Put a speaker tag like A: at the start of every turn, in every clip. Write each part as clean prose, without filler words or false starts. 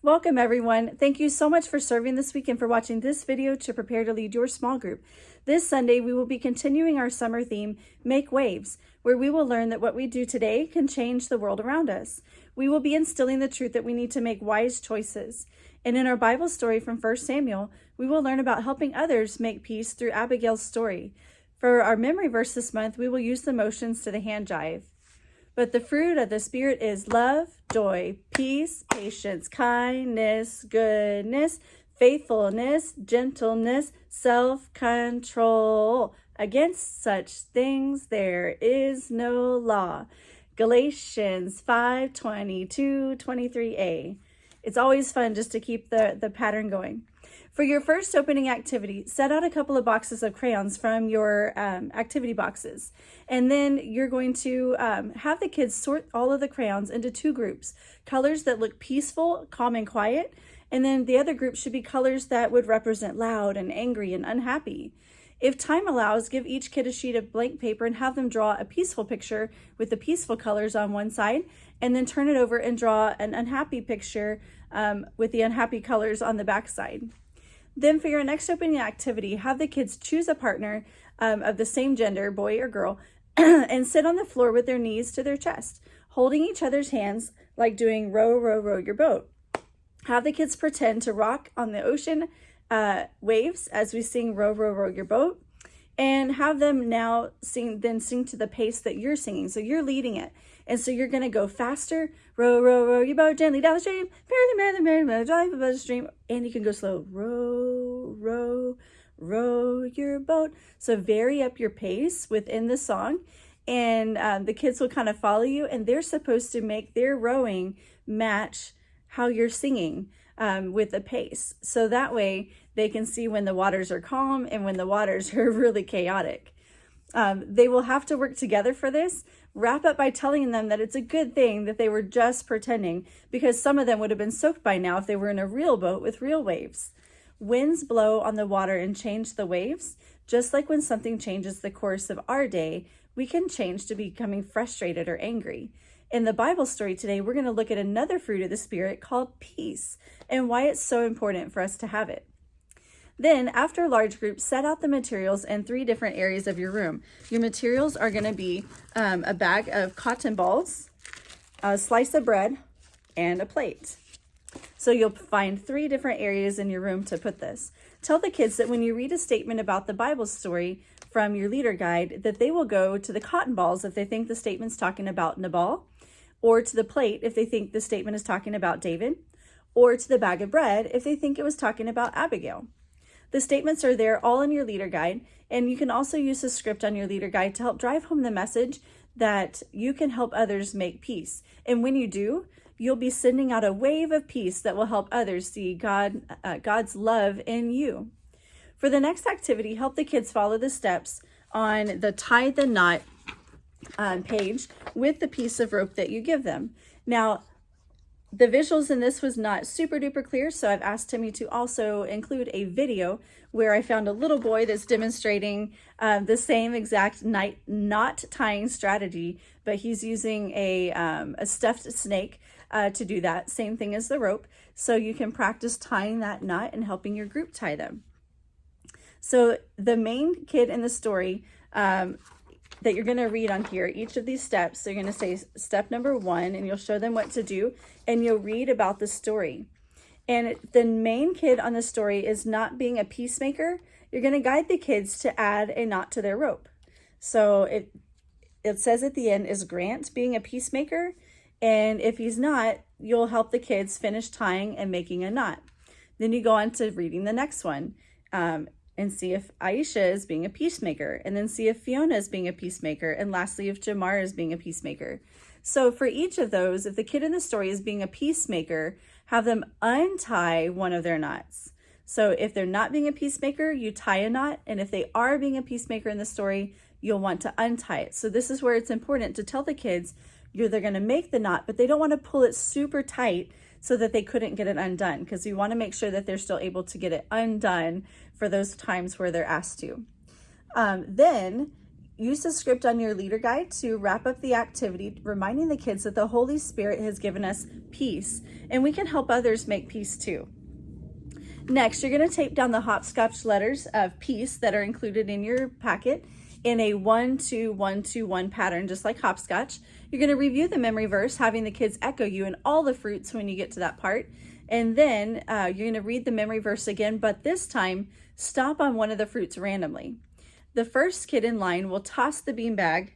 A: Welcome everyone. Thank you so much for serving this week and for watching this video to prepare to lead your small group. This Sunday, we will be continuing our summer theme, Make Waves, where we will learn that what we do today can change the world around us. We will be instilling the truth that we need to make wise choices. And in our Bible story from 1 Samuel, we will learn about helping others make peace through Abigail's story. For our memory verse this month, we will use the motions to the hand jive. But the fruit of the Spirit is love, joy, peace, patience, kindness, goodness, faithfulness, gentleness, self-control. Against such things there is no law. Galatians 5:22-23a. It's always fun just to keep the pattern going. For your first opening activity, set out a couple of boxes of crayons from your activity boxes. And then you're going to have the kids sort all of the crayons into two groups. Colors that look peaceful, calm, and quiet. And then the other group should be colors that would represent loud and angry and unhappy. If time allows, give each kid a sheet of blank paper and have them draw a peaceful picture with the peaceful colors on one side, and then turn it over and draw an unhappy picture with the unhappy colors on the back side. Then for your next opening activity, have the kids choose a partner of the same gender, boy or girl, and sit on the floor with their knees to their chest, holding each other's hands like doing row, row, row your boat. Have the kids pretend to rock on the ocean waves as we sing row, row, row your boat, and have them now sing to the pace that you're singing. So you're leading it. And so you're going to go faster, row, row, row your boat gently down the stream, merrily, merrily, merrily, merrily, drive above the stream. And you can go slow, row, row, row your boat. So vary up your pace within the song, and the kids will kind of follow you, and they're supposed to make their rowing match how you're singing with the pace. So that way they can see when the waters are calm and when the waters are really chaotic. They will have to work together for this. Wrap up by telling them that it's a good thing that they were just pretending, because some of them would have been soaked by now if they were in a real boat with real waves. Winds blow on the water and change the waves. Just like when something changes the course of our day, we can change to becoming frustrated or angry. In the Bible story today, we're going to look at another fruit of the Spirit called peace and why it's so important for us to have it. Then, after large groups, set out the materials in 3 different areas of your room. Your materials are going to be a bag of cotton balls, a slice of bread, and a plate. So you'll find 3 different areas in your room to put this. Tell the kids that when you read a statement about the Bible story from your leader guide, that they will go to the cotton balls if they think the statement's talking about Nabal, or to the plate if they think the statement is talking about David, or to the bag of bread if they think it was talking about Abigail. The statements are there all in your leader guide, and you can also use the script on your leader guide to help drive home the message that you can help others make peace. And when you do, you'll be sending out a wave of peace that will help others see God's love in you. For the next activity, help the kids follow the steps on the tie the knot page with the piece of rope that you give them. Now, the visuals in this was not super duper clear, so I've asked Timmy to also include a video where I found a little boy that's demonstrating the same exact knot tying strategy, but he's using a stuffed snake to do that. Same thing as the rope, so you can practice tying that knot and helping your group tie them. So the main kid in the story that you're going to read on here, each of these steps, so you're going to say step number 1, and you'll show them what to do, and you'll read about the story. And the main kid on the story is not being a peacemaker. You're going to guide the kids to add a knot to their rope. So it says at the end, is Grant being a peacemaker? And if he's not, you'll help the kids finish tying and making a knot. Then you go on to reading the next one. And see if Aisha is being a peacemaker, and then see if Fiona is being a peacemaker, and lastly, if Jamar is being a peacemaker. So for each of those, if the kid in the story is being a peacemaker, have them untie one of their knots. So if they're not being a peacemaker, you tie a knot, and if they are being a peacemaker in the story, you'll want to untie it. So this is where it's important to tell the kids they're going to make the knot, but they don't want to pull it super tight so that they couldn't get it undone, because we want to make sure that they're still able to get it undone for those times where they're asked to. Then Use the script on your leader guide to wrap up the activity, reminding the kids that the Holy Spirit has given us peace, and we can help others make peace too. Next, you're going to tape down the hopscotch letters of peace that are included in your packet in a 1-2-1-2-1 pattern, just like hopscotch. You're going to review the memory verse, having the kids echo you in all the fruits when you get to that part. And then you're going to read the memory verse again, but this time stop on one of the fruits randomly. The first kid in line will toss the beanbag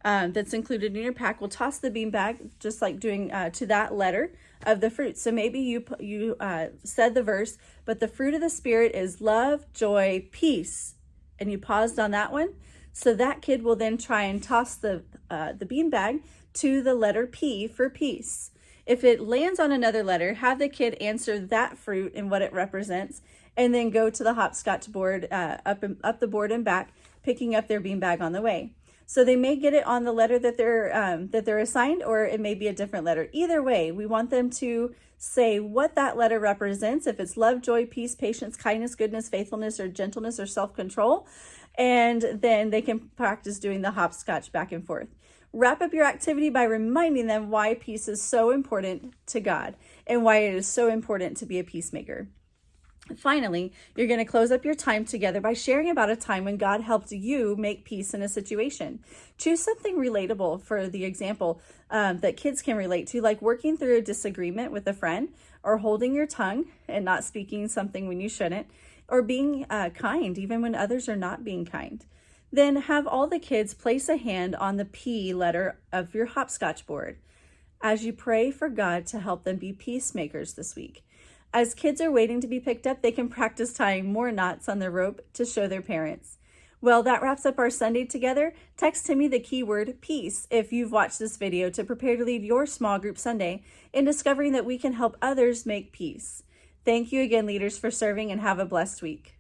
A: that's included in your pack. Will toss the beanbag, just like doing to that letter of the fruit. So maybe you said the verse, but the fruit of the Spirit is love, joy, peace, and you paused on that one. So that kid will then try and toss the beanbag to the letter P for peace. If it lands on another letter, have the kid answer that fruit and what it represents, and then go to the hopscotch board, up the board and back, picking up their beanbag on the way. So they may get it on the letter that they're assigned, or it may be a different letter. Either way, we want them to say what that letter represents, if it's love, joy, peace, patience, kindness, goodness, faithfulness, or gentleness, or self-control, and then they can practice doing the hopscotch back and forth. Wrap up your activity by reminding them why peace is so important to God and why it is so important to be a peacemaker. Finally, you're going to close up your time together by sharing about a time when God helped you make peace in a situation. Choose something relatable for the example that kids can relate to, like working through a disagreement with a friend, or holding your tongue and not speaking something when you shouldn't, or being kind even when others are not being kind. Then have all the kids place a hand on the P letter of your hopscotch board as you pray for God to help them be peacemakers this week. As kids are waiting to be picked up, they can practice tying more knots on the rope to show their parents. Well, that wraps up our Sunday together. Text to me the keyword peace if you've watched this video to prepare to lead your small group Sunday in discovering that we can help others make peace. Thank you again, leaders, for serving, and have a blessed week.